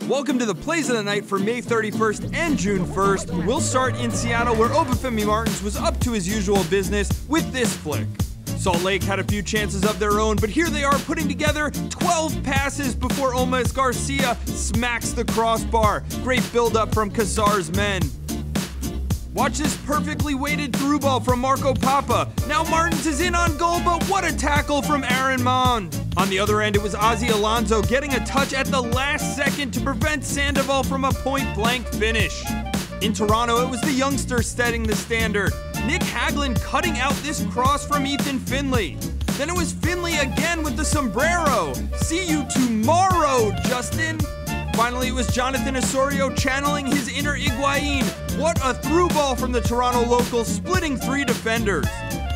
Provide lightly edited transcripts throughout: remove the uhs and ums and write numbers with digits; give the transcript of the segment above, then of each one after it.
Welcome to the Plays of the Night for May 31st and June 1st. We'll start in Seattle, where Obafemi Martins was up to his usual business with this flick. Salt Lake had a few chances of their own, but here they are putting together 12 passes before Olmes Garcia smacks the crossbar. Great build-up from Cassar's men. Watch this perfectly weighted through ball from Marco Papa. Now Martins is in on goal, but what a tackle from Aaron Mond. On the other end, it was Ozzy Alonso getting a touch at the last second to prevent Sandoval from a point-blank finish. In Toronto, it was the youngster setting the standard. Nick Haglund cutting out this cross from Ethan Finlay. Then it was Finlay again with the sombrero. See you tomorrow, Justin. Finally, it was Jonathan Osorio channeling his inner Higuain. What a through ball from the Toronto local, splitting 3 defenders.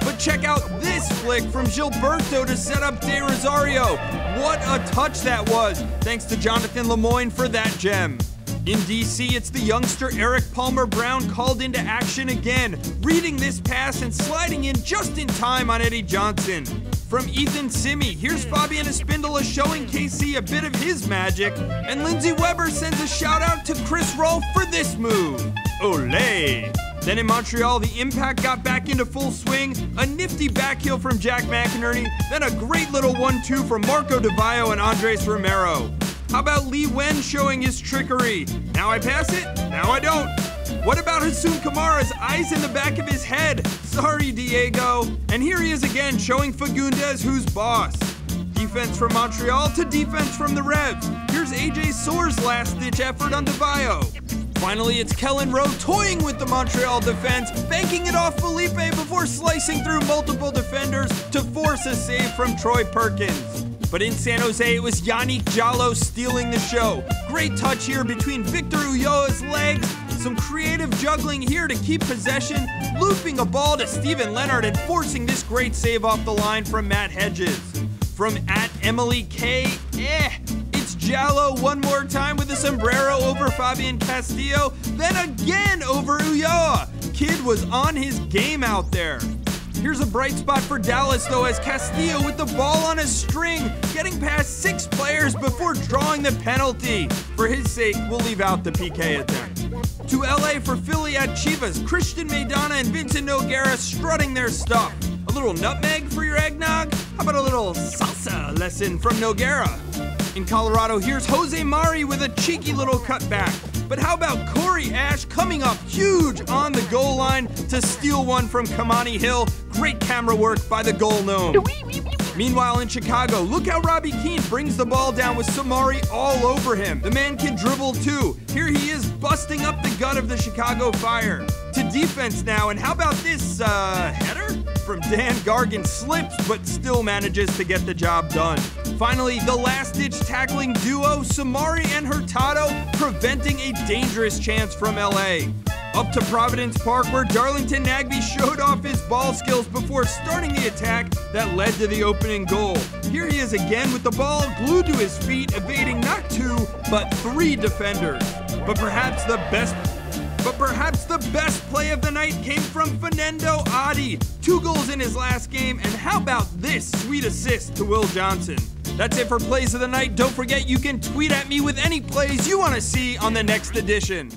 But check out this flick from Gilberto to set up De Rosario. What a touch that was. Thanks to Jonathan Lemoyne for that gem. In DC, it's the youngster Eric Palmer-Brown called into action again, reading this pass and sliding in just in time on Eddie Johnson. From Ethan Simi, here's Fabian Espindola showing KC a bit of his magic, and Lindsey Weber sends a shout out to Chris Rolfe for this move. Olé! Then in Montreal, the Impact got back into full swing, a nifty backheel from Jack McInerney, then a great little 1-2 from Marco Di Vaio and Andres Romero. How about Lee Wen showing his trickery? Now I pass it, now I don't. What about Hassoun Kamara's eyes in the back of his head? Sorry, Diego. And here he is again, showing Fagundes who's boss. Defense from Montreal to defense from the Revs. Here's AJ Soares' last-ditch effort on Di Vaio. Finally, it's Kellen Rowe toying with the Montreal defense, banking it off Felipe before slicing through multiple defenders to force a save from Troy Perkins. But in San Jose, it was Yannick Diallo stealing the show. Great touch here between Victor Ulloa's legs. Some creative juggling here to keep possession, looping a ball to Steven Leonard and forcing this great save off the line from Matt Hedges. From @Emily_K, it's Diallo one more time with a sombrero over Fabian Castillo, then again over Ulloa. Kid was on his game out there. Here's a bright spot for Dallas, though, as Castillo with the ball on a string, getting past 6 players before drawing the penalty. For his sake, we'll leave out the PK attempt. To LA for Philly at Chivas, Christian Maidana and Vincent Nogueira strutting their stuff. A little nutmeg for your eggnog? How about a little salsa lesson from Nogueira? In Colorado, here's Jose Mari with a cheeky little cutback. But how about Corey Ash coming up huge on the goal line to steal one from Kamani Hill? Great camera work by the goal gnome. Meanwhile in Chicago, look how Robbie Keane brings the ball down with Samari all over him. The man can dribble too. Here he is busting up the gut of the Chicago Fire. To defense now, and how about this header? From Dan Gargan, slips but still manages to get the job done. Finally, the last-ditch tackling duo, Samari and Hurtado, preventing a dangerous chance from LA. Up to Providence Park, where Darlington Nagbe showed off his ball skills before starting the attack that led to the opening goal. Here he is again with the ball glued to his feet, evading not 2, but 3 defenders. But perhaps the best play of the night came from Fernando Adi. 2 goals in his last game, and how about this sweet assist to Will Johnson? That's it for Plays of the Night. Don't forget you can tweet at me with any plays you want to see on the next edition.